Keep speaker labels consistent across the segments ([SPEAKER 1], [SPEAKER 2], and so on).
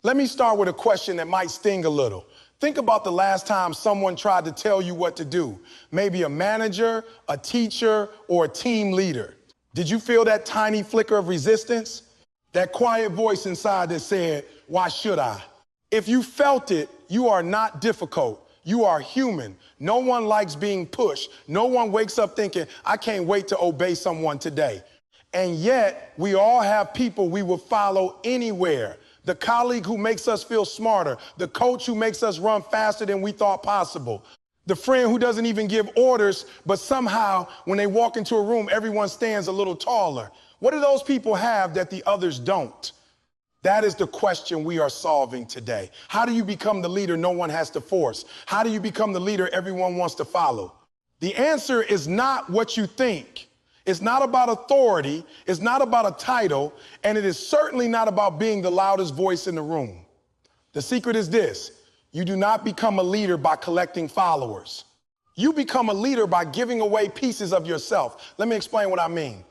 [SPEAKER 1] Let me start with a question that might sting a little. Think about the last time someone tried to tell you what to do. Maybe a manager, a teacher, or a team leader. Did you feel that tiny flicker of resistance? That quiet voice inside that said, "Why should I?" If you felt it, you are not difficult. You are human. No one likes being pushed. No one wakes up thinking, "I can't wait to obey someone today." And yet, we all have people we will follow anywhere. The colleague who makes us feel smarter, the coach who makes us run faster than we thought possible, the friend who doesn't even give orders, but somehow when they walk into a room, everyone stands a little taller. What do those people have that the others don't? That is the question we are solving today. How do you become the leader no one has to force? How do you become the leader everyone wants to follow? The answer is not what you think. It's not about authority, it's not about a title, and it is certainly not about being the loudest voice in the room. The secret is this: you do not become a leader by collecting followers. You become a leader by giving away pieces of yourself. Let me explain what I mean.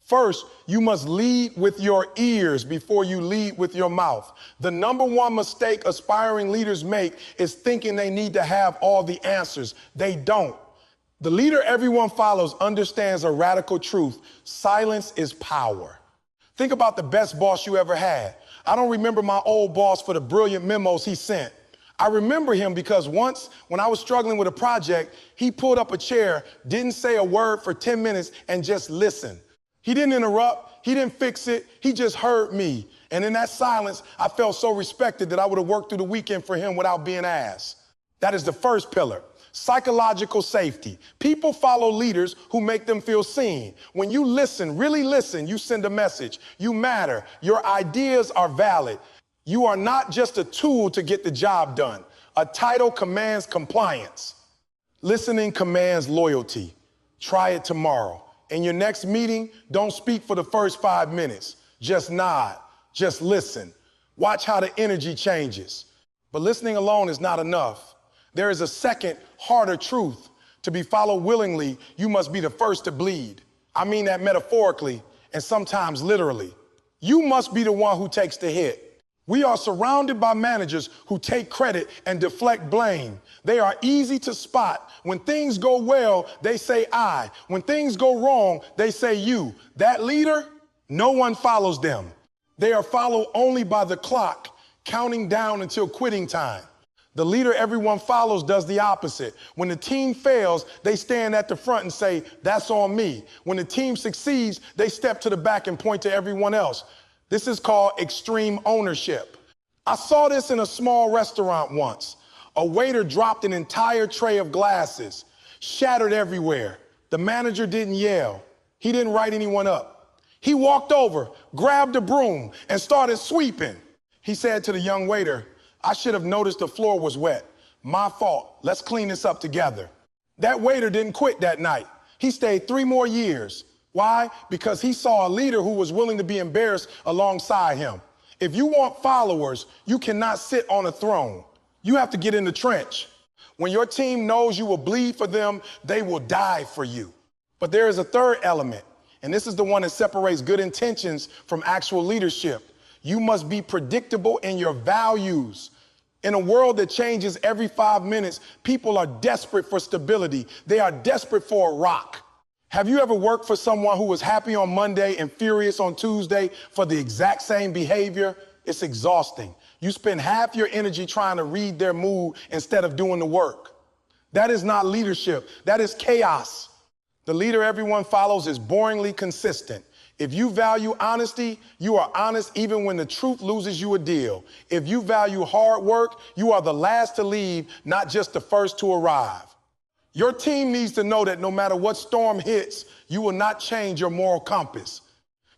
[SPEAKER 1] First, you must lead with your ears before you lead with your mouth. The number one mistake aspiring leaders make is thinking they need to have all the answers. They don't. The leader everyone follows understands a radical truth: silence is power. Think about the best boss you ever had. I don't remember my old boss for the brilliant memos he sent. I remember him because once, when I was struggling with a project, he pulled up a chair, didn't say a word for 10 minutes, and just listened. He didn't interrupt, he didn't fix it, he just heard me. And in that silence, I felt so respected that I would have worked through the weekend for him without being asked. That is the first pillar. Psychological safety. People follow leaders who make them feel seen. When you listen, really listen, you send a message. You matter. Your ideas are valid. You are not just a tool to get the job done. A title commands compliance. Listening commands loyalty. Try it tomorrow. In your next meeting, don't speak for the first 5 minutes. Just nod. Just listen. Watch how the energy changes. But listening alone is not enough. There is a second, harder truth. To be followed willingly, you must be the first to bleed. I mean that metaphorically and sometimes literally. You must be the one who takes the hit. We are surrounded by managers who take credit and deflect blame. They are easy to spot. When things go well, they say I. When things go wrong, they say you. That leader, no one follows them. They are followed only by the clock, counting down until quitting time. The leader everyone follows does the opposite. When the team fails, they stand at the front and say, "That's on me." When the team succeeds, they step to the back and point to everyone else. This is called extreme ownership. I saw this in a small restaurant once. A waiter dropped an entire tray of glasses, shattered everywhere. The manager didn't yell. He didn't write anyone up. He walked over, grabbed a broom, and started sweeping. He said to the young waiter, "I should have noticed the floor was wet. My fault. Let's clean this up together." That waiter didn't quit that night. He stayed 3 more years. Why? Because he saw a leader who was willing to be embarrassed alongside him. If you want followers, you cannot sit on a throne. You have to get in the trench. When your team knows you will bleed for them, they will die for you. But there is a third element, and this is the one that separates good intentions from actual leadership. You must be predictable in your values. In a world that changes every 5 minutes, people are desperate for stability. They are desperate for a rock. Have you ever worked for someone who was happy on Monday and furious on Tuesday for the exact same behavior? It's exhausting. You spend half your energy trying to read their mood instead of doing the work. That is not leadership. That is chaos. The leader everyone follows is boringly consistent. If you value honesty, you are honest even when the truth loses you a deal. If you value hard work, you are the last to leave, not just the first to arrive. Your team needs to know that no matter what storm hits, you will not change your moral compass.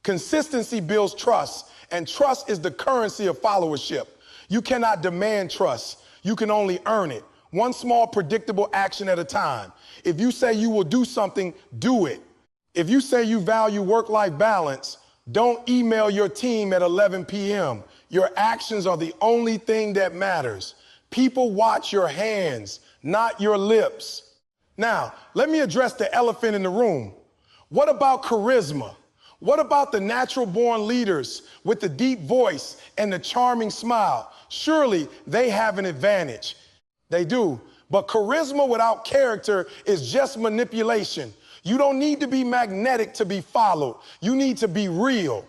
[SPEAKER 1] Consistency builds trust, and trust is the currency of followership. You cannot demand trust. You can only earn it. One small predictable action at a time. If you say you will do something, do it. If you say you value work-life balance, don't email your team at 11 p.m. Your actions are the only thing that matters. People watch your hands, not your lips. Now, let me address the elephant in the room. What about charisma? What about the natural-born leaders with the deep voice and the charming smile? Surely they have an advantage. They do. But charisma without character is just manipulation. You don't need to be magnetic to be followed. You need to be real.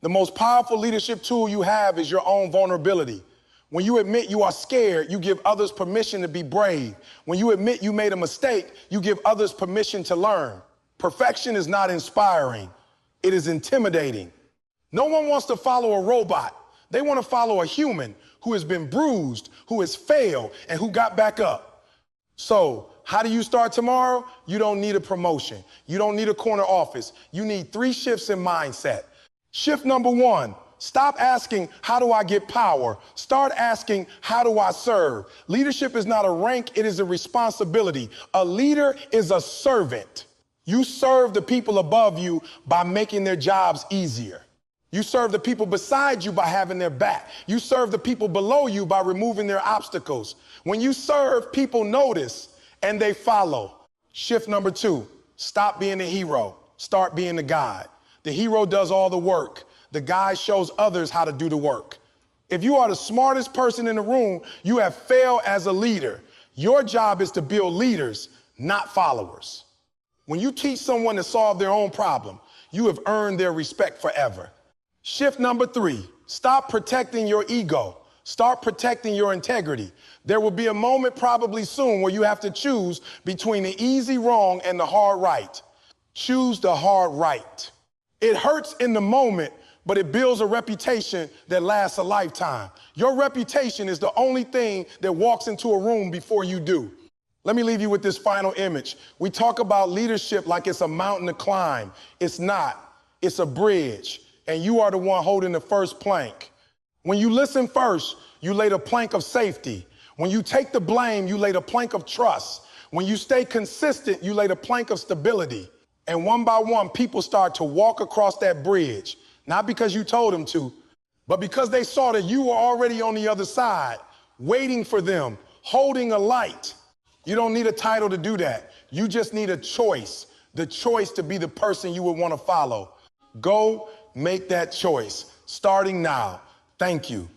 [SPEAKER 1] The most powerful leadership tool you have is your own vulnerability. When you admit you are scared, you give others permission to be brave. When you admit you made a mistake, you give others permission to learn. Perfection is not inspiring. It is intimidating. No one wants to follow a robot. They want to follow a human who has been bruised, who has failed, and who got back up. So, how do you start tomorrow? You don't need a promotion. You don't need a corner office. You need 3 shifts in mindset. Shift number 1, stop asking, how do I get power? Start asking, how do I serve? Leadership is not a rank, it is a responsibility. A leader is a servant. You serve the people above you by making their jobs easier. You serve the people beside you by having their back. You serve the people below you by removing their obstacles. When you serve, people notice and they follow. Shift number 2, stop being the hero. Start being the guide. The hero does all the work. The guide shows others how to do the work. If you are the smartest person in the room, you have failed as a leader. Your job is to build leaders, not followers. When you teach someone to solve their own problem, you have earned their respect forever. Shift number 3, stop protecting your ego. Start protecting your integrity. There will be a moment probably soon where you have to choose between the easy wrong and the hard right. Choose the hard right. It hurts in the moment, but it builds a reputation that lasts a lifetime. Your reputation is the only thing that walks into a room before you do. Let me leave you with this final image. We talk about leadership like it's a mountain to climb. It's not. It's a bridge, and you are the one holding the first plank. When you listen first, you lay the plank of safety. When you take the blame, you lay the plank of trust. When you stay consistent, you lay the plank of stability. And one by one, people start to walk across that bridge, not because you told them to, but because they saw that you were already on the other side, waiting for them, holding a light. You don't need a title to do that. You just need a choice, the choice to be the person you would want to follow. Go make that choice, starting now. Thank you.